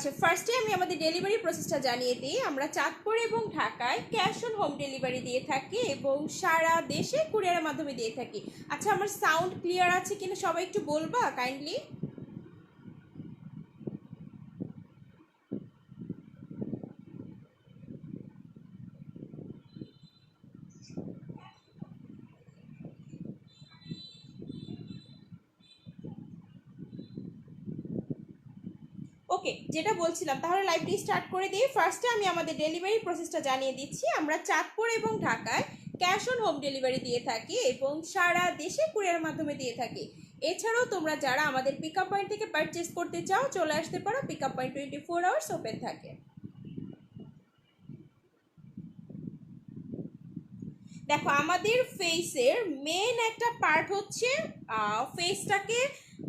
আচ্ছা, ফার্স্টে আমি আমাদের ডেলিভারি প্রসেসটা জানিয়ে দিই। আমরা চাঁদপুর এবং ঢাকায় ক্যাশ অন হোম ডেলিভারি দিয়ে থাকি এবং সারা দেশে কুরিয়ারের মাধ্যমে দিয়ে থাকি। আচ্ছা, আমার সাউন্ড ক্লিয়ার আছে কিনা সবাই একটু বলবা কাইন্ডলি। ওকে, যেটা বলছিলাম তাহলে লাইভটি স্টার্ট করে দিই। ফার্স্টে আমি আমাদের ডেলিভারি প্রসেসটা জানিয়ে দিচ্ছি। আমরা চাঁদপুর এবং ঢাকায় ক্যাশ অন হোম ডেলিভারি দিয়ে থাকি এবং সারা দেশে কুরিয়ারের মাধ্যমে দিয়ে থাকি। এছাড়াও তোমরা যারা আমাদের পিক আপ পয়েন্ট থেকে পারচেস করতে চাও চলে আসতে পারো। Pick up point 24 hours open থাকে। দেখো, আমাদের ফেসের মেন একটা পার্ট হচ্ছে ফেসটাকে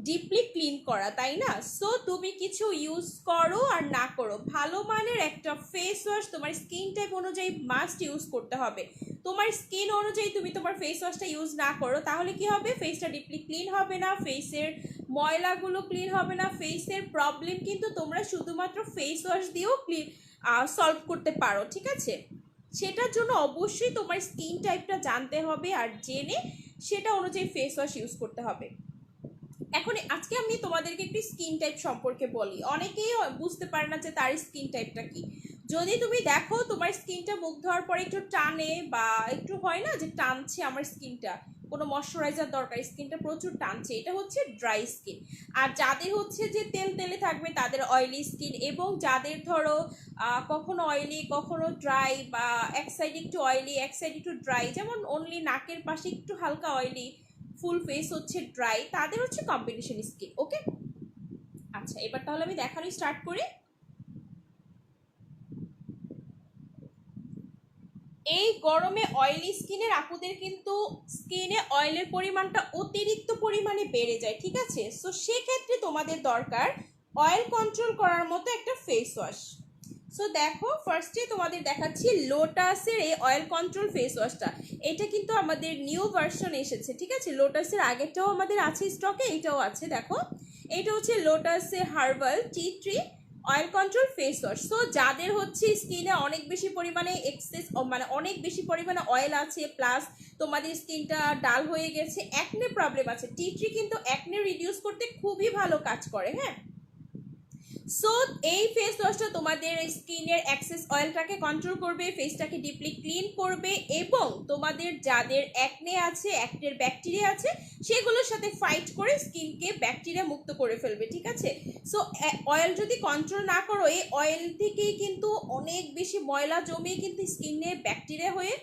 ডিপলি ক্লিন করা, তাই না? সো তুমি কিছু ইউজ করো আর না করো, ভালো মানের একটা ফেস ওয়াশ তোমার স্কিন টাইপ অনুযায়ী মাস্ট ইউজ করতে হবে। তোমার স্কিন অনুযায়ী তুমি তোমার ফেস ওয়াশটা ইউজ না করো তাহলে কি হবে? ফেসটা ডিপলি ক্লিন হবে না, ফেসের ময়লাগুলো ক্লিন হবে না। ফেসের প্রবলেম কিন্তু তোমরা শুধুমাত্র ফেস ওয়াশ দিয়েও ক্লিন সলভ করতে পারো, ঠিক আছে? সেটার জন্য অবশ্যই তোমার স্কিন টাইপটা জানতে হবে আর জেনে সেটা অনুযায়ী ফেস ওয়াশ ইউজ করতে হবে। এখন আজকে আমি তোমাদেরকে একটু স্কিন টাইপ সম্পর্কে বলি। অনেকেই বুঝতে পারে না যে তার স্কিন টাইপটা কি। যদি তুমি দেখো তোমার স্কিনটা মুখ ধোয়ার পরে একটু টানে বা একটু হয় না যে টানছে আমার স্কিনটা, কোনো ময়শ্চারাইজার দরকার, স্কিনটা প্রচুর টানছে, এটা হচ্ছে ড্রাই স্কিন। আর যাদের হচ্ছে যে তেল তেলে থাকবে তাদের অয়েলি স্কিন, এবং যাদের ধরো কখনো অয়েলি কখনো ড্রাই বা এক সাইড একটু অয়েলি এক সাইড একটু ড্রাই, যেমন অনলি নাকের পাশে একটু হালকা অয়েলি, ফুল ফেস হচ্ছে ড্রাই, তাদের হচ্ছে কম্বিনেশন স্কিন। ওকে, আচ্ছা এবার তাহলে আমি দেখানো স্টার্ট করি। এই গরমে অয়েলি স্কিনের আপুদের কিন্তু স্কিনে অয়েলের পরিমাণটা অতিরিক্ত পরিমাণে বেড়ে যায়, ঠিক আছে? সো সেক্ষেত্রে তোমাদের দরকার অয়েল কন্ট্রোল করার মতো একটা ফেস ওয়াশ। সো দেখো, ফার্স্টে তোমাদের দেখাচ্ছি লোটাসের এই অয়েল কন্ট্রোল ফেস ওয়াশটা। এটা কিন্তু আমাদের নিউ ভার্সন এসেছে, ঠিক আছে? লোটাসের আগেরটাও আমাদের আছে স্টকে, এইটাও আছে। দেখো, এইটা হচ্ছে লোটাসের হার্বাল টি3 oil control face wash. So যাদের হচ্ছে স্কিনে অনেক বেশি পরিমাণে এক্সেস মানে অনেক বেশি পরিমাণে অয়েল আছে, প্লাস তোমাদের স্কিনটা ডাল হয়ে গেছে, অ্যাকনে প্রবলেম আছে, টি3 কিন্তু অ্যাকনে রিডিউস করতে খুবই ভালো কাজ করে। হ্যাঁ, সো এই ফেস ওয়াশটা তোমাদের স্কিনের এক্সেস অয়েলটাকে কন্ট্রোল করবে, ফেসটাকে ডিপলি ক্লিন করবে, এবং তোমাদের যাদের অ্যাকনে আছে, অ্যাকনের ব্যাকটেরিয়া আছে, সেগুলোর সাথে ফাইট করে স্কিনকে ব্যাকটেরিয়া মুক্ত করে ফেলবে, ঠিক আছে? সো অয়েল যদি কন্ট্রোল না করো, এই অয়েল থেকেই কিন্তু অনেক বেশি ময়লা জমে কিন্তু স্কিনে ব্যাকটেরিয়া হয়ে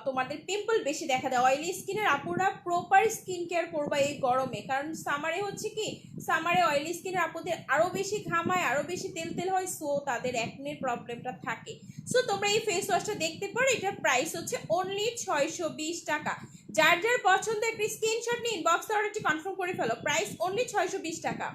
তোমাদের পিম্পল বেশি দেখা দেয়। অয়েলি স্কিনের আপুরা প্রপার স্কিন কেয়ার করবা এই গরমে, কারণ সামারে হচ্ছে কি, সামারে অয়েলি স্কিনের আপুদের আরও বেশি ঘামায়, আরও বেশি তেল তেল হয়, সো তাদের অ্যাকনের প্রবলেমটা থাকে। সো তোমরা এই ফেস ওয়াশটা দেখতে পারো, এটার প্রাইস হচ্ছে অনলি 620 টাকা। যার যার পছন্দ একটা স্ক্রিনশট নিয়ে ইনবক্স অর্ডারটি কনফার্ম করে ফেলো। প্রাইস অনলি 620 টাকা।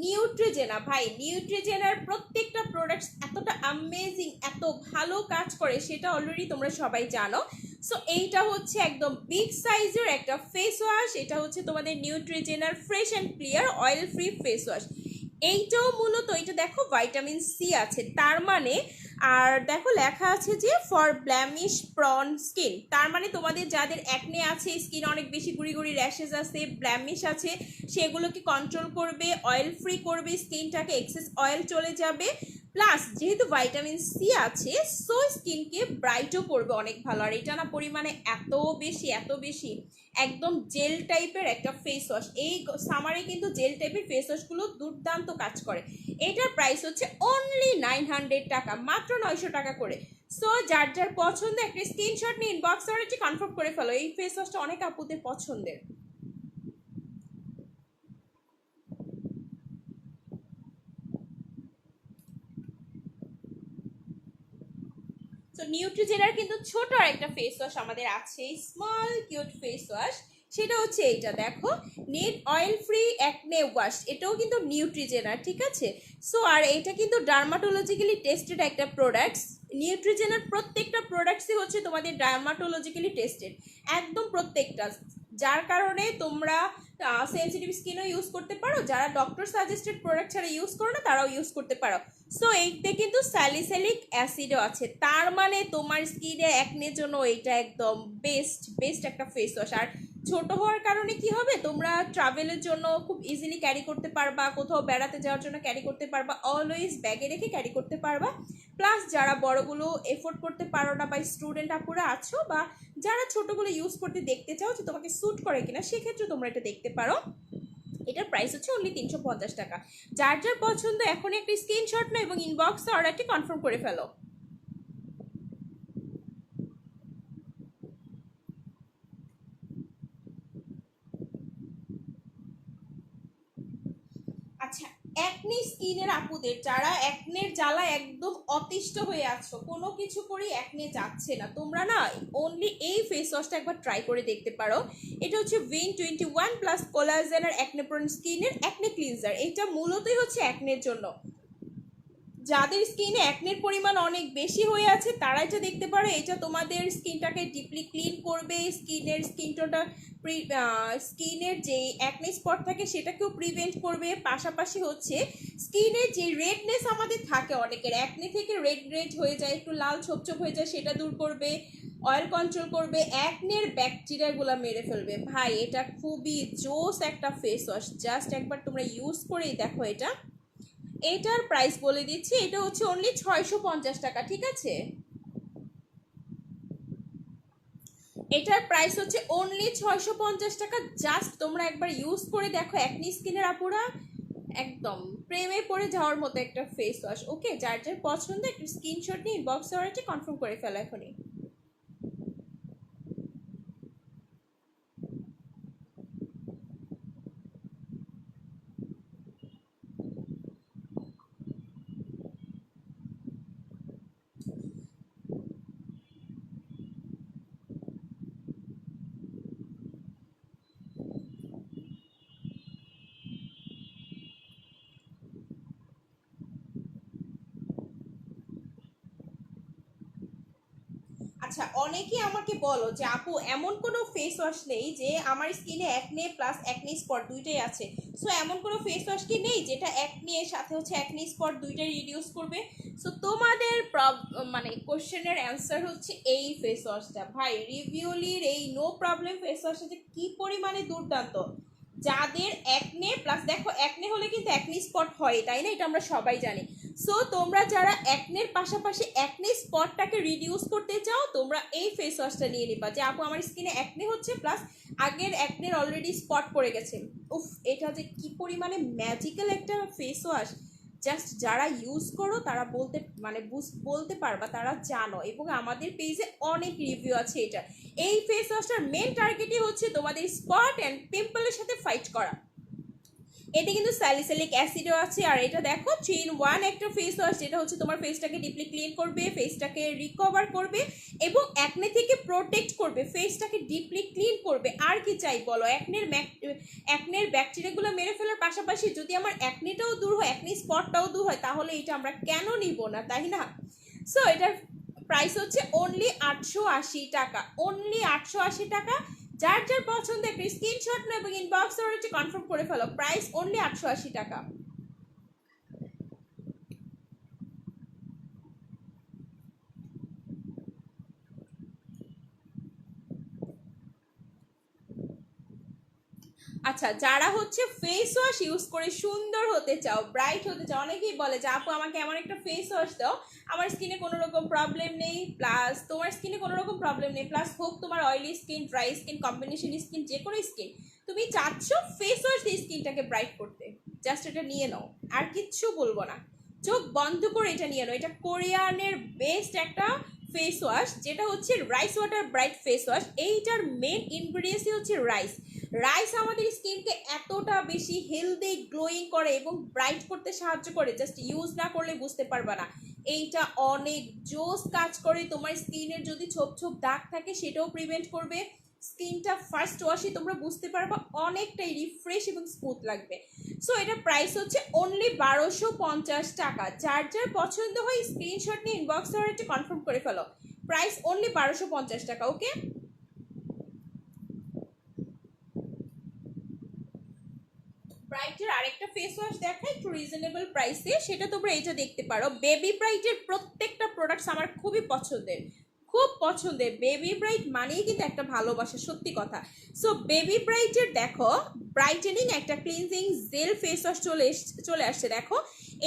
নিউট্রিজেনা, ভাই নিউট্রিজেনার প্রত্যেকটা প্রোডাক্টস এতটা অ্যামেজিং, এত ভালো কাজ করে সেটা অলরেডি তোমরা সবাই জানো। সো এইটা হচ্ছে একদম বিগ সাইজের একটা ফেস ওয়াশ। এটা হচ্ছে তোমাদের নিউট্রিজেনার fresh and clear oil free face wash. এইটাও মূলত, এটা দেখো ভাইটামিন সি আছে, তার মানে, আর দেখো লেখা আছে যে ফর ব্ল্যামিশ প্রন স্কিন, তার মানে তোমাদের যাদের অ্যাকনে আছে, স্কিন অনেক বেশি গুড়ি গুড়ি র্যাশেস আছে, ব্ল্যামিশ আছে, সেগুলোকে কন্ট্রোল করবে, অয়েল ফ্রি করবে, স্কিনটাকে এক্সেস অয়েল চলে যাবে, প্লাস যেহেতু ভাইটামিন সি আছে সো স্কিনকে ব্রাইটও করবে অনেক ভালো। আর এটা না পরিমাণে এত বেশি এত বেশি, একদম জেল টাইপের একটা ফেস ওয়াশ। এই সামারে কিন্তু জেল টাইপের ফেস ওয়াশগুলো দুর্দান্ত কাজ করে। এটার প্রাইস হচ্ছে অনলি 900 টাকা, মাত্র 900 টাকা করে। সো যার যার পছন্দ একটা স্ক্রিনশট নিয়ে ইনবক্স অর্ডারটি কনফার্ম করে ফেলো। এই ফেস ওয়াশটা অনেক আপুদের পছন্দের। সো নিউট্রিজেনার কিন্তু ছোট আর একটা ফেস ওয়াশ আমাদের আছে, স্মল কিউট ফেস ওয়াশ। সেটা হচ্ছে এইটা, দেখো, neat oil free acne wash. এটাও কিন্তু নিউট্রিজেনার, ঠিক আছে? সো আর এটা কিন্তু ডার্মাটোলজিক্যালি টেস্টেড একটা প্রোডাক্টস। নিউট্রিজেনার প্রত্যেকটা প্রোডাক্টসই হচ্ছে তোমাদের ডার্মাটোলজিক্যালি টেস্টেড, একদম প্রত্যেকটা। যার কারণে তোমরা সেনসিটিভ স্কিনও ইউজ করতে পারো, যারা ডক্টর সাজেস্টেড প্রোডাক্ট ছাড়া ইউজ করো না তারাও ইউজ করতে পারো। সো এইতে কিন্তু স্যালিসিলিক অ্যাসিডও আছে, তার মানে তোমার স্কিনে অ্যাকনের জন্য এটা একদম বেস্ট একটা ফেস ওয়াশ। আর ছোট হওয়ার কারণে কি হবে, তোমরা ট্রাভেলের জন্য খুব ইজিলি ক্যারি করতে পারবা, কোথাও বেড়াতে যাওয়ার জন্য ক্যারি করতে পারবা, অলওয়েজ ব্যাগে রেখে ক্যারি করতে পারবা। প্লাস যারা বড়গুলো এফোর্ড করতে পারো না বা স্টুডেন্ট আপুরা আছো বা যারা ছোটগুলো ইউজ করতে দেখতে চাও যে তোমাকে স্যুট করে কিনা, সেক্ষেত্রে তোমরা এটা দেখতে পারো। এটার প্রাইস হচ্ছে অনলি 350 টাকা। যার যার পছন্দ এখন একটা স্ক্রিনশট নাও এবং ইনবক্সে অর্ডারটি কনফার্ম করে ফেলো। আচ্ছা, অ্যাকনে স্কিনের আপুদের যারা অ্যাকনের জ্বালা একদম অতিষ্ঠ হয়ে আছো, কোনো কিছু করে অ্যাকনে যাচ্ছে না, তোমরা না অনলি এই ফেস ওয়াশটা একবার ট্রাই করে দেখতে পারো। এটা হচ্ছে ভিন 21 প্লাস কোলাজেন আর অ্যাকনে প্রোন স্কিনের অ্যাকনে ক্লিনজার। এটা মূলতই হচ্ছে অ্যাকনের জন্য। যাদের স্কিনে অ্যাকনের পরিমাণ অনেক বেশি হয়ে আছে তারা এটা দেখতে পারো। এটা তোমাদের স্কিনটাকে ডিপলি ক্লিন করবে, স্কিনের যে অ্যাকনে স্পট থাকে সেটাকেও প্রিভেন্ট করবে। পাশাপাশি হচ্ছে স্কিনের যে রেডনেস আমাদের থাকে, অনেকের অ্যাকনে থেকে রেড হয়ে যায়, একটু লাল ছোপ হয়ে যায়, সেটা দূর করবে। অয়েল কন্ট্রোল করবে, অ্যাকনের ব্যাকটেরিয়াগুলো মেরে ফেলবে। ভাই এটা খুবই জোস একটা ফেস ওয়াশ, জাস্ট একবার তোমরা ইউজ করেই দেখো। এটার প্রাইস বলে দিচ্ছি, এটা হচ্ছে অনলি 650 টাকা, ঠিক আছে? এটার প্রাইস হচ্ছে অনলি 650 টাকা। জাস্ট তোমরা একবার ইউজ করে দেখো, অ্যাকনি স্কিনের আপুরা একদম প্রেমে পড়ে যাওয়ার মতো একটা ফেস ওয়াশ। ওকে, যার যার পছন্দ একটু স্ক্রিনশট নিয়ে ইনবক্সে অর্ডারটি কনফার্ম করে ফেলো এখনই। আচ্ছা, অনেকেই আমাকে বলো যে আপু এমন কোনো ফেস ওয়াশ নেই যে আমার স্কিনে অ্যাকনে প্লাস অ্যাকনে স্পট দুইটাই আছে, সো এমন কোনো ফেস ওয়াশ কি নেই যেটা অ্যাকনে এর সাথে হচ্ছে অ্যাকনে স্পট দুইটাই রিডিউস করবে? সো তোমাদের মানে কোশ্চেনের অ্যান্সার হচ্ছে এই ফেস ওয়াশটা। ভাই রিভিউলির এই নো প্রবলেম ফেস ওয়াশটা যে কি পরিমাণে দুর্দান্ত। যাদের অ্যাকনে প্লাস, দেখো অ্যাকনে হলে কিন্তু অ্যাকনে স্পট হয়, তাই না? এটা আমরা সবাই জানি। সো তোমরা যারা অ্যাকনের পাশাপাশি অ্যাকনে স্পটটাকে রিডিউস করতে চাও, তোমরা এই ফেস ওয়াশটা নিয়ে নিবা যে আপু আমার স্কিনে অ্যাকনে হচ্ছে প্লাস আগের অ্যাকনের অলরেডি স্পট পড়ে গেছে। উফ, এটা যে কি পরিমাণে ম্যাজিক্যাল একটা ফেস ওয়াশ, জাস্ট যারা ইউজ করো তারা বলতে পারবা, তারা জানো। এবং আমাদের পেজে অনেক রিভিউ আছে এটা। এই ফেস ওয়াশটার মেন টার্গেটই হচ্ছে তোমাদের স্পট অ্যান্ড পিম্পলের সাথে ফাইট করা। এটা কিন্তু স্যালিসিলিক অ্যাসিডও আছে। আর এটা দেখো 3-in-1 একটা ফেস ওয়াশ, যেটা হচ্ছে তোমার ফেসটাকে ডিপলি ক্লিন করবে, ফেসটাকে রিকভার করবে এবং অ্যাকনে থেকে প্রোটেক্ট করবে, ফেসটাকে ডিপলি ক্লিন করবে। আর কি চাই বলো? অ্যাকনের ব্যাকটেরিয়াগুলো মেরে ফেলার পাশাপাশি যদি আমার অ্যাকনেটাও দূর হয়, অ্যাকনে স্পটটাও দূর হয়, তাহলে এটা আমরা কেন নিব না, তাই না? সো এটার প্রাইস হচ্ছে অনলি 880 টাকা, অনলি 880 টাকা। যার যার পছন্দ একটা স্ক্রিনশট নাও এবং ইনবক্সে অর্ডারটি কনফার্ম করে ফেলো। প্রাইস অনলি 880 টাকা। আচ্ছা, যারা হচ্ছে ফেস ওয়াশ ইউজ করে সুন্দর হতে চাও, ব্রাইট হতে চাও, অনেকেই বলে যে আপু আমাকে এমন একটা ফেস ওয়াশ দাও আমার স্কিনে কোনো রকম প্রবলেম নেই, প্লাস তোমার স্কিনে কোনো রকম প্রবলেম নেই, প্লাস হোক তোমার oily skin, dry skin, combination skin, যে কোনো স্কিন, তুমি চাচ্ছ ফেস ওয়াশ দিয়ে স্কিনটাকে ব্রাইট করতে, জাস্ট এটা নিয়ে নাও। আর কিচ্ছু বলবো না, চোখ বন্ধ করে এটা নিয়ে নাও। এটা কোরিয়ানের বেস্ট একটা ফেস ওয়াশ, যেটা হচ্ছে rice water bright face wash. এইটার মেন ইনগ্রিডিয়েন্টসই হচ্ছে রাইস। রাইস আমাদের স্কিনকে এতটা বেশি হেলদি, গ্লোয়িং করে এবং ব্রাইট করতে সাহায্য করে, জাস্ট ইউজ না করলে বুঝতে পারবা না। এইটা অনেক জোস কাজ করে। তোমার স্কিনের যদি ছোপ দাগ থাকে সেটাও প্রিভেন্ট করবে। স্কিনটা ফার্স্ট ওয়াশে তোমরা বুঝতে পারবা অনেকটাই রিফ্রেশ এবং স্মুথ লাগবে। সো এটার প্রাইস হচ্ছে অনলি 1250 টাকা। যার যার পছন্দ হয় স্ক্রিনশট নিয়ে ইনবক্সে অর্ডারটি কনফার্ম করে ফেলো। প্রাইস অনলি 1250 টাকা। ওকে, ব্রাইটের আরেকটা ফেস ওয়াশ দেখা একটু রিজনেবল প্রাইসে, সেটা তোমরা এটা দেখতে পারো। বেবি ব্রাইটের প্রত্যেকটা প্রোডাক্টস আমার খুবই পছন্দের, খুব পছন্দের। বেবি ব্রাইট মানেই কিন্তু একটা ভালোবাসা, সত্যি কথা। সো বেবি ব্রাইটের দেখো ব্রাইটেনিং একটা ক্লিনজিং জেল ফেস ওয়াশ চলে আসছে। দেখো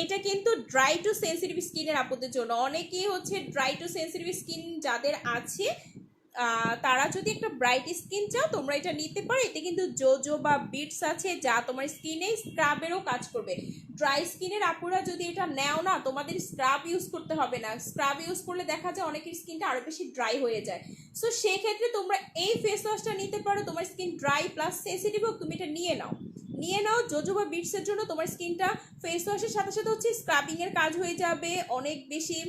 এটা কিন্তু ড্রাই টু সেন্সিটিভ স্কিনের আপুদের জন্য। অনেকেই হচ্ছে ড্রাই টু সেন্সিটিভ স্কিন যাদের আছে তারা যদি একটা ব্রাইট স্কিন চাও তোমরা এটা নিতে পারো। এতে কিন্তু জোজো বা বিটস আছে যা তোমার স্কিনে স্ক্রাবেরও কাজ করবে। ড্রাই স্কিনের আপুরা যদি এটা নেও না, তোমাদের স্ক্রাব ইউজ করতে হবে না। স্ক্রাব ইউজ করলে দেখা যায় অনেকের স্কিনটা আরো বেশি ড্রাই হয়ে যায়। সো সেক্ষেত্রে তোমরা এই ফেস ওয়াশটা নিতে পারো। তোমার স্কিন ড্রাই প্লাস সেন্সিটিভ হোক, তুমি এটা নিয়ে নাও জোজো বা বিটসের জন্য। তোমার স্কিনটা ফেস ওয়াশের সাথে সাথে হচ্ছে স্ক্রাবিং এর কাজ হয়ে যাবে, অনেক বেশি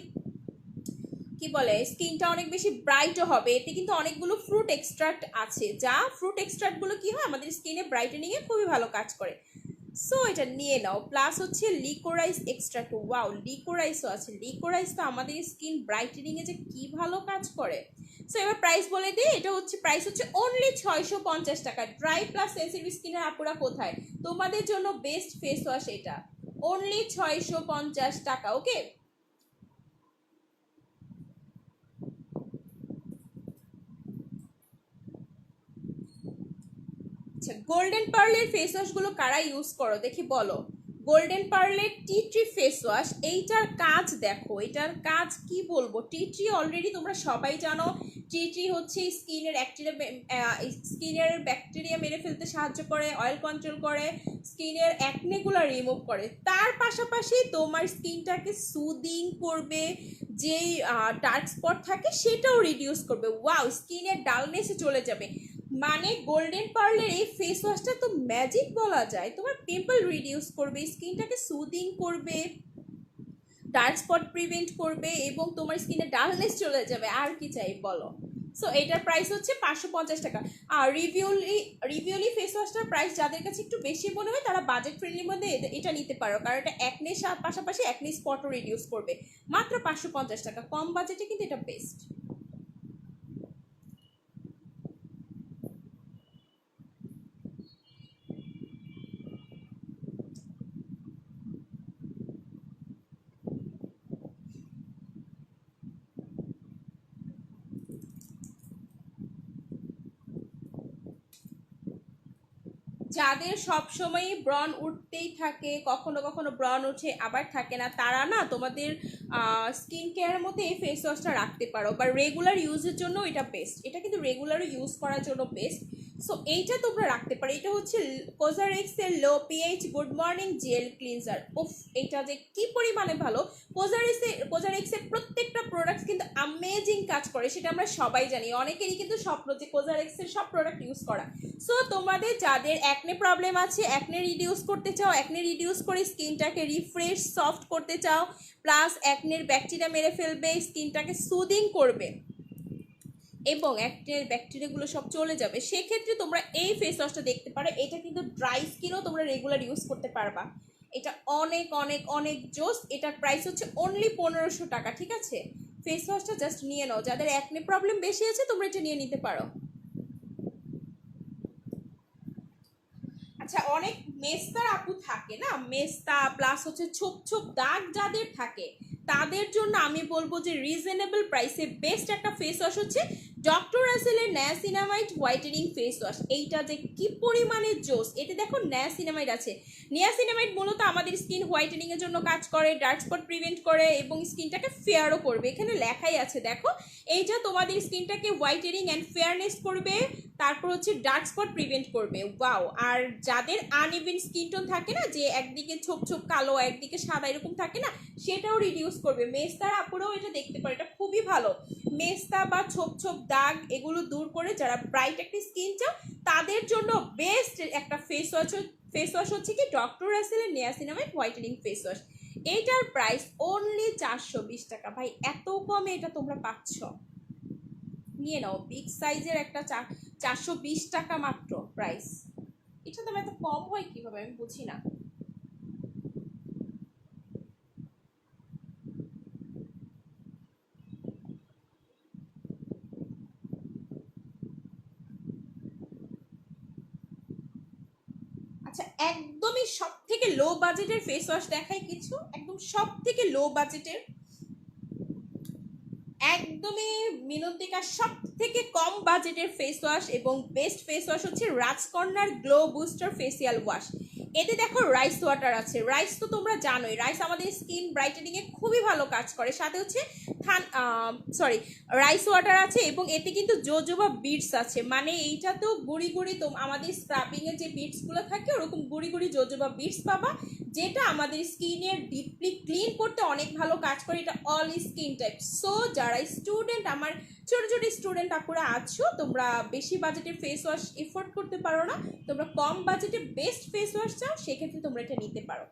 কি বলে স্কিনটা অনেক বেশি ব্রাইটও হবে। এতে কিন্তু অনেকগুলো ফ্রুট এক্সট্রাক্ট আছে, যা ফ্রুট এক্সট্রাক্ট গুলো কি হয় আমাদের স্কিনে ব্রাইটেনিং এ খুবই ভালো কাজ করে। সো এটা নিয়ে নাও। প্লাস হচ্ছে লিকোরাইস এক্সট্রাক্ট, ওয়াও লিকোরাইসও আছে। লিকোরাইস তো আমাদের স্কিন ব্রাইটেনিং এ যে কি ভালো কাজ করে। সো এবার প্রাইস বলে দিই, এটা হচ্ছে প্রাইস হচ্ছে অনলি 650 টাকা। ড্রাই প্লাস সেন্সিটিভ স্কিনের আপুরা কোথায়, তোমাদের জন্য বেস্ট ফেস ওয়াশ এটা, অনলি 650 টাকা। ওকে, আচ্ছা গোল্ডেন পার্লের ফেস ওয়াশ গুলো কারা ইউজ করো দেখি বলো। গোল্ডেন পার্লের টি ট্রি ফেস ওয়াশ, এইটার কাজ দেখো, এটার কাজ কি বলবো। টি ট্রি অলরেডি তোমরা সবাই জানো, টি ট্রি হচ্ছে স্কিনের ব্যাকটেরিয়া মেরে ফেলতে সাহায্য করে, অয়েল কন্ট্রোল করে, স্কিনের অ্যাকনেগুলো রিমুভ করে। তার পাশাপাশি তোমার স্কিনটাকে সুদিং করবে, যেই ডার্ক স্পট থাকে সেটাও রিডিউস করবে। ওয়াও, স্কিনের ডালনেসে চলে যাবে। মানে গোল্ডেন পার্লের এই ফেস ওয়াশটা তো ম্যাজিক বলা যায়। তোমার পিম্পল রিডিউস করবে, স্কিনটাকে সুদিং করবে, ডার্ক স্পট প্রিভেন্ট করবে এবং তোমার স্কিনে ডালনেস চলে যাবে। আর কি চাই বলো। সো এটার প্রাইস হচ্ছে 550 টাকা। আর রিভিউলি ফেস ওয়াশটার প্রাইস যাদের কাছে একটু বেশি মনে হয় তারা বাজেট ফ্রেন্ডলির মধ্যে এটা নিতে পারো, কারণ এটা একনের পাশাপাশি একনি স্পটও রিডিউস করবে। মাত্র 550 টাকা, কম বাজেটে কিন্তু এটা বেস্ট। যাদের সবসময় ব্রণ উঠতেই থাকে, কখনো কখনো ব্রণ উঠে আবার থাকে না, তারা না তোমাদের স্কিন কেয়ারের মধ্যে এই ফেস ওয়াশটা রাখতে পারো, বা রেগুলার ইউজের জন্য এটা বেস্ট। এটা কিন্তু রেগুলার ইউজ করার জন্য বেস্ট। সো এইটা তোমরা রাখতে পারো। এটা হচ্ছে কোজারেক্স এর low pH good morning gel cleanser. উফ, এটা যে কি পরিমাণে ভালো। কোজারেক্স এর প্রত্যেকটা প্রোডাক্ট কিন্তু অ্যামেজিং কাজ করে, সেটা আমরা সবাই জানি। অনেকেরই কিন্তু স্বপ্ন যে কোজারেক্স এর সব প্রোডাক্ট ইউজ করা। সো তোমাদের যাদের অ্যাকনে প্রবলেম আছে, অ্যাকনে রিডিউস করতে চাও, অ্যাকনে রিডিউস করে স্কিনটাকে রিফ্রেশ সফট করতে চাও, প্লাস অ্যাকনের ব্যাকটেরিয়া মেরে ফেলবে, স্কিনটাকে সুদিং করবে এবং অ্যাকনের ব্যাকটেরিয়াগুলো সব চলে যাবে, সেক্ষেত্রে তোমরা এই ফেস ওয়াশটা দেখতে পারো। এটা কিন্তু ড্রাই স্কিনও তোমরা রেগুলার ইউজ করতে পারবা। এটা অনেক অনেক অনেক জোস। এটার প্রাইস হচ্ছে অনলি 1500 টাকা। ঠিক আছে, ফেস ওয়াশটা জাস্ট নিয়ে নাও। যাদের অ্যাকনে প্রবলেম বেশি আছে তোমরা এটা নিয়ে নিতে পারো। আচ্ছা, অনেক মেস্তার আপু থাকে না, মেস্তা প্লাস হচ্ছে ছোপ ছোপ দাগ যাদের থাকে, তাদের জন্য আমি বলবো যে রিজনেবল প্রাইসে বেস্ট একটা ফেস ওয়াশ হচ্ছে ডক্টর রাসেলের নিয়াসিনামাইড হোয়াইটেনিং ফেস ওয়াশ। এইটা যে কি পরিমাণে জোস। এতে দেখো নিয়াসিনামাইড আছে। নিয়াসিনামাইড মূলত আমাদের স্কিন হোয়াইটেনিং এর জন্য কাজ করে, ডার্ক স্পট প্রিভেন্ট করে এবং স্কিনটাকে ফেয়ারও করবে। এখানে লেখাই আছে দেখো, এইটা তোমাদের স্কিনটাকে হোয়াইটেনিং অ্যান্ড ফেয়ারনেস করবে, তারপর হচ্ছে ডার্ক স্পট প্রিভেন্ট করবে। ওয়াও। আর যাদের আনইভেন স্কিন টোন থাকে না, যে একদিকে ছোপ ছোপ কালো একদিকে সাদা এরকম থাকে না, সেটাও রিডিউস করবে। মেস্তার আপুরাও এটা দেখতে পারে, এটা খুবই ভালো। মেস্তা বা ছোপ ছোপ দাগ এগুলো দূর করে যারা ব্রাইট একটা স্কিন চাও তাদের জন্য বেস্ট একটা ফেস ওয়াশ হচ্ছে কি ডক্টর রাসেলের নিয়াসিনামাইড হোয়াইটেনিং ফেস ওয়াশ। এইটার প্রাইস অনলি 420 টাকা। ভাই এত কমে এটা তোমরা পাচ্ছ, নিয়ে নাও। বিগ সাইজের একটা 420 টাকা মাত্র প্রাইস। এটা তো এত কম হয় কিভাবে আমি বুঝি না। আচ্ছা, একদমই সব থেকে লো বাজেটের ফেস ওয়াশ দেখাই কিছু, একদম সব থেকে লো বাজেটের, একদমই মিনতিকা সব থেকে কম বাজেটের ফেস ওয়াশ এবং বেস্ট ফেস ওয়াশ হচ্ছে রাজকর্নার গ্লো বুস্টার ফেসিয়াল ওয়াশ। এতে দেখো রাইস ওয়াটার আছে। রাইস তো তোমরা জানোই, রাইস আমাদের স্কিন ব্রাইটেনিং এ খুবই ভালো কাজ করে। সাথে হচ্ছে রাইস ওয়াটার আছে এবং এতে কিন্তু জোজোবা বিটস আছে, মানে এইটা তো গুড়ি গুড়ি তো আমাদের স্ক্রাবিং এর যে বিটস গুলো থাকে ওরকম গুড়ি গুড়ি জোজোবা বিটস পাবা, যেটা আমাদের স্কিনের ডিপলি ক্লিন করতে অনেক ভালো কাজ করে। এটা অল স্কিন টাইপ। সো যারা স্টুডেন্ট, আমার ছোট ছোট স্টুডেন্ট আপুরা আছো, তোমরা বেশি বাজেটের ফেস ওয়াশ এফোর্ড করতে পারো না, তোমরা কম বাজেটে বেস্ট ফেস ওয়াশ চাও, সেক্ষেত্রে তোমরা এটা নিতে পারো।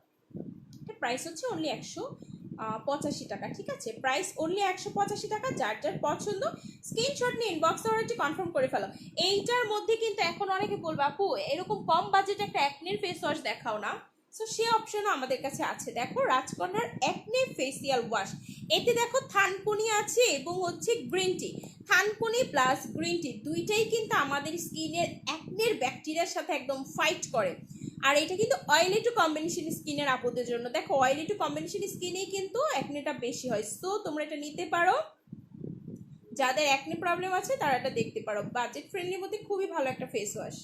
এটা প্রাইস হচ্ছে অনলি 185 টাকা। ঠিক আছে, প্রাইস অনলি 185 টাকা। যার যার পছন্দ স্ক্রিনশট নিয়ে ইনবক্সে অর্ডারটি কনফার্ম করে ফেলো। এইটার মধ্যে কিন্তু এখন অনেকে বলবে আপু এরকম কম বাজেটে একটা অ্যাকনের ফেস ওয়াশ দেখাও না। সো সে অপশনও আমাদের কাছে আছে। দেখো রাজকর্নার অ্যাকনে ফেসিয়াল ওয়াশ, এতে দেখো থানকুনি আছে এবং হচ্ছে গ্রিন টি। থানকুনি প্লাস গ্রিন টি দুইটাই কিন্তু আমাদের স্কিনের অ্যাকনের ব্যাকটেরিয়ার সাথে একদম ফাইট করে। আর এটা কিন্তু অয়েলি টু কম্বিনেশন স্কিনের আপুদের জন্য। দেখো অয়েলি টু কম্বিনেশন স্কিনেই কিন্তু অ্যাকনেটা বেশি হয়। সো তোমরা এটা নিতে পারো, যাদের অ্যাকনে প্রবলেম আছে তারা এটা দেখতে পারো। বাজেট ফ্রেন্ডলির মধ্যে খুবই ভালো একটা ফেস ওয়াশ।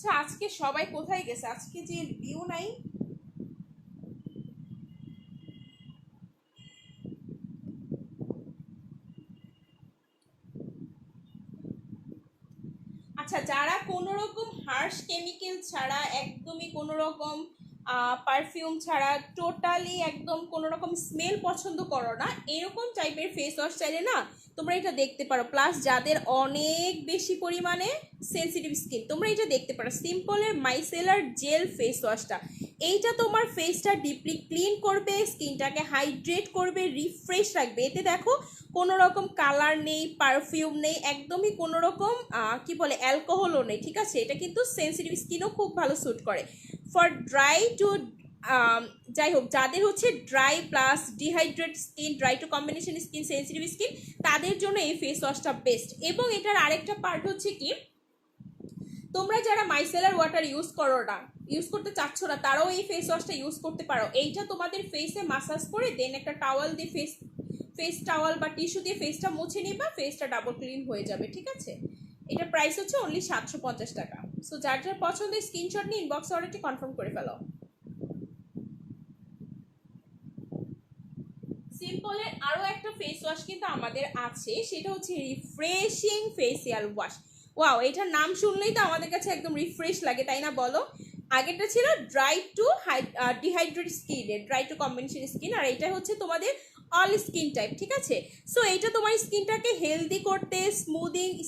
আচ্ছা, আজকে সবাই কোথায় গেছে? আজকে যে ভিউ নাই। আচ্ছা, যারা কোনো রকম হার্শ কেমিক্যাল ছাড়া, একদমই কোনো রকম পারফিউম ছাড়া, টোটালি একদম কোনো রকম স্মেল পছন্দ করো না, এরকম টাইপের ফেস ওয়াশ চাইলে না তোমরা এটা দেখতে পারো। প্লাস যাদের অনেক বেশি পরিমাণে সেন্সিটিভ স্কিন, তোমরা এটা দেখতে পারো। সিম্পলের মাইসেলার জেল ফেস ওয়াশটা, এইটা তোমার ফেসটা ডিপলি ক্লিন করবে, স্কিনটাকে হাইড্রেট করবে, রিফ্রেশ রাখবে। এতে দেখো কোনো রকম কালার নেই, পারফিউম নেই, একদমই কোনো রকম কি বলে অ্যালকোহলও নেই। ঠিক আছে, এটা কিন্তু সেন্সিটিভ স্কিনও খুব ভালো স্যুট করে। ফর ড্রাই টু যাই হোক, যাদের হচ্ছে dry plus dehydrate skin, dry two combination skin, sensitive skin, তাদের জন্য এই ফেস ওয়াশটা বেস্ট। এবং এটার আরেকটা পার্ট হচ্ছে কি, তোমরা যারা মাইসেলার ওয়াটার ইউজ করতে চাচ্ছ না, তারাও এই ফেস ওয়াশটা ইউজ করতে পারো। এইটা তোমাদের ফেসে মাসাজ করে দেন একটা টাওয়াল দিয়ে ফেস টাওয়াল বা টিস্যু দিয়ে ফেসটা মুছে নিবা, ফেসটা ডাবল ক্লিন হয়ে যাবে। ঠিক আছে, এটার প্রাইস হচ্ছে অনলি 750 টাকা। সো যার যার পছন্দ স্ক্রিনশট নিয়ে ইনবক্স অর্ডারটি কনফার্ম করে ফেলো। সিম্পলের আরও একটা ফেস ওয়াশ কিন্তু আমাদের আছে, সেটা হচ্ছে রিফ্রেশিং ফেসিয়াল ওয়াশ। ওয়াও, এটার নাম শুনলেই তো আমাদের কাছে একদম রিফ্রেশ লাগে, তাই না বলো? আগেরটা ছিল ড্রাই টু ডিহাইড্রেট স্কিনের, ড্রাই টু কম্বিনেশন স্কিন, আর এটা হচ্ছে তোমাদের অল স্কিন টাইপ। ঠিক আছে, সো এইটা তোমার স্কিনটাকে হেলদি করতে,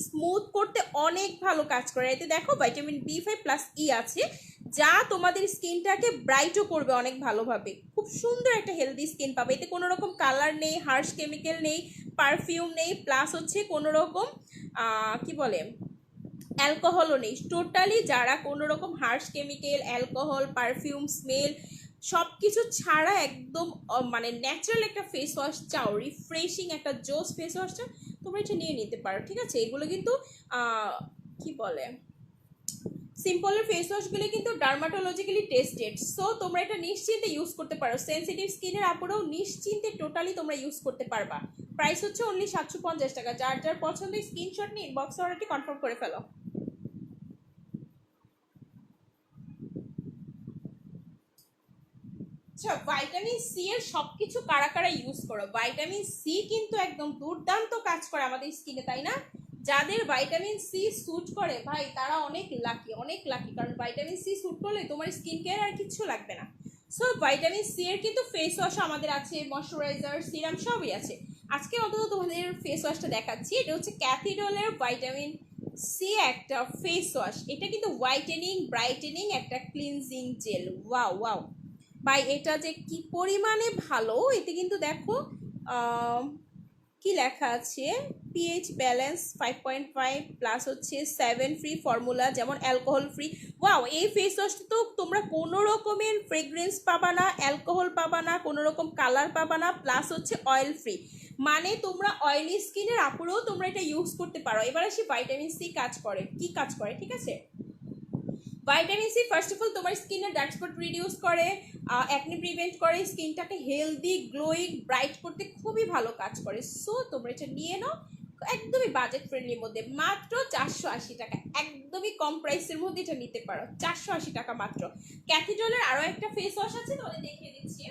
স্মুথ করতে অনেক ভালো কাজ করে। এতে দেখো ভিটামিন B5+E আছে, যা তোমাদের স্কিনটাকে ব্রাইটও করবে অনেক ভালোভাবে। খুব সুন্দর একটা হেলদি স্কিন পাবে। এতে কোনো রকম কালার নেই, হার্শ কেমিক্যাল নেই, পারফিউম নেই, প্লাস হচ্ছে কোনো রকম কি বলে অ্যালকোহলও নেই। টোটালি যারা কোনো রকম harsh chemical, alcohol, perfume, smell সব কিছু ছাড়া একদম মানে ন্যাচারাল একটা ফেস ওয়াশ চাও, রিফ্রেশিং একটা জোস ফেস ওয়াশ চাও, তোমরা এটা নিয়ে নিতে পারো। ঠিক আছে, এগুলো কিন্তু কি বলে সিম্পলের ফেস ওয়াশগুলো কিন্তু ডার্মাটোলজিক্যালি টেস্টেড। সো তোমরা এটা নিশ্চিন্তে ইউজ করতে পারো। সেন্সিটিভ স্কিনের আপুরাও নিশ্চিন্তে টোটালি তোমরা ইউজ করতে পারবা। প্রাইস হচ্ছে অনলি 750 টাকা। যার যার পছন্দ স্ক্রিনশট নিয়ে ইনবক্স অর্ডারটি কনফার্ম করে ফেলো। আচ্ছা, ভাইটামিন সি এর সবকিছু কারা কারা ইউজ করো? ভাইটামিন সি কিন্তু একদম দুর্দান্ত কাজ করে আমাদের স্কিনে, তাই না? যাদের ভাইটামিন সি স্যুট করে ভাই, তারা অনেক লাকি, অনেক লাকি। কারণ ভাইটামিন সি স্যুট করলে তোমার স্কিন কেয়ার আর কিচ্ছু লাগবে না। সো ভাইটামিন সি এর কিন্তু ফেস ওয়াশ আমাদের আছে, ময়শ্চারাইজার, সিরাম সবই আছে। আজকে অন্তত তোমাদের ফেস ওয়াশটা দেখাচ্ছি। এটা হচ্ছে ক্যাথিডলের ভাইটামিন সি একটা ফেস ওয়াশ। এটা কিন্তু হোয়াইটেনিং, ব্রাইটেনিং একটা ক্লিনজিং জেল। ওয়াও ওয়াও ভাই, এটা যে কি পরিমাণে ভালো! এতে কিন্তু দেখো কি লেখা আছে, পিএইচ ব্যালেন্স 5.5 প্লাস হচ্ছে 7 ফ্রি ফর্মুলা, যেমন অ্যালকোহল ফ্রি। ওয়াও, এই ফেস ওয়াশটা তো তোমরা কোনো রকমের ফ্রেগ্রেন্স পাবা না, অ্যালকোহল পাবা না, কোনো রকম কালার পাবা না, প্লাস হচ্ছে অয়েল ফ্রি। মানে তোমরা অয়েলি স্কিনের আপুরেও তোমরা এটা ইউজ করতে পারো। এবার আসি ভাইটামিন সি কাজ করে কি কাজ করে। ঠিক আছে, vitamin C first of all তোমার স্কিনের ডার্ক স্পট রিডিউস করে, অ্যাকনে প্রিভেন্ট করে, স্কিনটাকে হেলদি গ্লোয়িং ব্রাইট করতে খুবই ভালো কাজ করে। সো তোমরা এটা নিয়ে নাও একদমই বাজেট ফ্রেন্ডলির মধ্যে, মাত্র 480 টাকা, একদমই কম প্রাইসের মধ্যে এটা নিতে পারো, 480 টাকা মাত্র। ক্যাথিড্রলের আরও একটা ফেস ওয়াশ আছে, তোমাদের দেখিয়ে দিচ্ছি,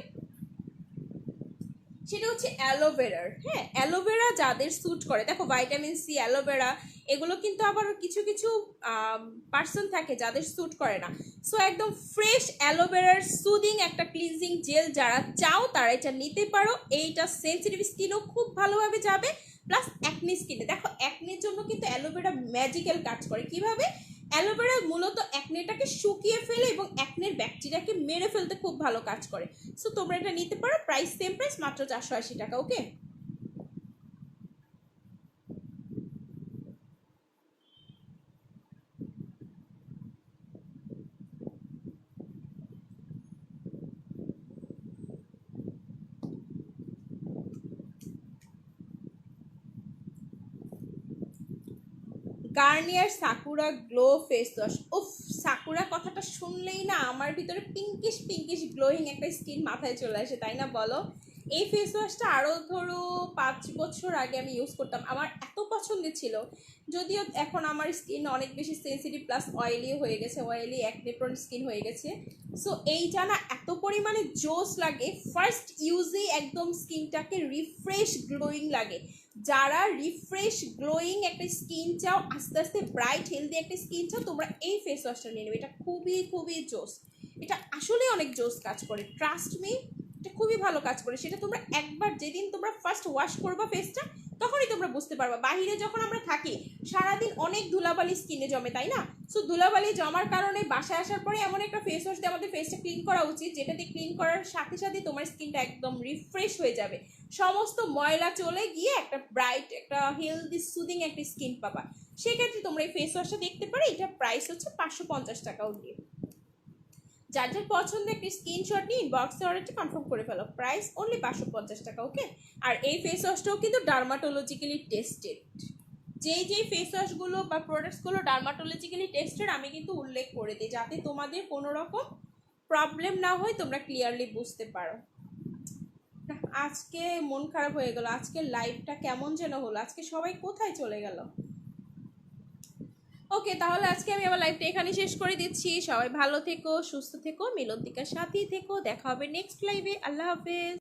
সেটা হচ্ছে অ্যালোভেরার। হ্যাঁ, অ্যালোভেরা যাদের স্যুট করে, দেখো ভাইটামিন সি, অ্যালোভেরা এগুলো কিন্তু আবার কিছু কিছু পার্সন থাকে যাদের স্যুট করে না। সো একদম ফ্রেশ অ্যালোভেরার সুদিং একটা ক্লিনজিং জেল যারা চাও তারা এটা নিতে পারো। এইটা সেন্সিটিভ স্কিনও খুব ভালোভাবে যাবে, প্লাস অ্যাকনি স্কিনে, দেখো অ্যাকনির জন্য কিন্তু অ্যালোভেরা ম্যাজিক্যাল কাজ করে। কিভাবে? অ্যালোভেরা মূলত অ্যাকনেটাকে শুকিয়ে ফেলে এবং অ্যাকনের ব্যাকটেরিয়াকে মেরে ফেলতে খুব ভালো কাজ করে। সো তোমরা এটা নিতে পারো, প্রাইস সেম প্রাইস, মাত্র 480 টাকা। Okay, Garnier Sakura glow face wash. উফ, সাকুরা কথাটা শুনলেই না আমার ভিতরে পিঙ্কিশ পিঙ্কিশ গ্লোয়িং একটা স্কিন মাথায় চলে আসে, তাই না বলো? এই ফেস ওয়াশটা আরও ধরো 5 বছর আগে আমি ইউজ করতাম, আমার এত পছন্দের ছিল। যদিও এখন আমার স্কিন অনেক বেশি সেন্সিটিভ প্লাস অয়েলি হয়ে গেছে, অয়েলি অ্যাকনে প্রোন স্কিন হয়ে গেছে। সো এইটা না এত পরিমাণে জোস লাগে, ফার্স্ট ইউজেই একদম স্কিনটাকে রিফ্রেশ গ্লোয়িং লাগে। যারা রিফ্রেশ গ্লোয়িং একটা স্কিন চাও, আস্তে আস্তে ব্রাইট হেলদি একটা স্কিন চাও, তোমরা এই ফেস ওয়াশটা নিয়ে নেবে। এটা খুবই খুবই জোস, এটা আসলে অনেক জোস কাজ করে, ট্রাস্ট মি, এটা খুবই ভালো কাজ করে। সেটা তোমরা একবার যেদিন তোমরা ফার্স্ট ওয়াশ করবা ফেসটা, তখনই তোমরা বুঝতে পারবা। বাইরে যখন আমরা থাকি সারাদিন অনেক ধুলাবালি স্কিনে জমে, তাই না? সো ধুলাবালি জমার কারণে বাসায় আসার পরে এমন একটা ফেস ওয়াশ দিয়ে আমাদের ফেসটা ক্লিন করা উচিত, যেটা দিয়ে ক্লিন করার সাথে সাথে তোমার স্কিনটা একদম রিফ্রেশ হয়ে যাবে, সমস্ত ময়লা চলে গিয়ে একটা ব্রাইট একটা হেলদি সুদিং একটা স্কিন পাবা। সেক্ষেত্রে তোমরা এই ফেস ওয়াশটা দেখতে পারো, এটা প্রাইস হচ্ছে 550 টাকা অনলি। যার যার পছন্দ একটি স্ক্রিনশট নিয়ে ইনবক্সে অর্ডারটা কনফার্ম করে ফেলো, প্রাইস অনলি 550 টাকা। ওকে, আর এই ফেস ওয়াশটাও কিন্তু ডার্মাটোলজিক্যালি টেস্টেড। যেই ফেস ওয়াশগুলো বা প্রোডাক্টসগুলো ডার্মাটোলজিক্যালি টেস্টেড আমি কিন্তু উল্লেখ করে দিই, যাতে তোমাদের কোনো রকম প্রবলেম না হয়, তোমরা ক্লিয়ারলি বুঝতে পারো। আজকে মন খারাপ হয়ে গেল, আজকে লাইভটা কেমন যেন হলো, আজকে সবাই কোথায় চলে গেল? ওকে, তাহলে আজকে আমি আমার লাইভটা এখানে শেষ করে দিচ্ছি। সবাই ভালো থেকো, সুস্থ থেকো, মিলন্তিকার সাথেই থেকো, দেখা হবে নেক্সট লাইভে। আল্লাহ হাফেজ।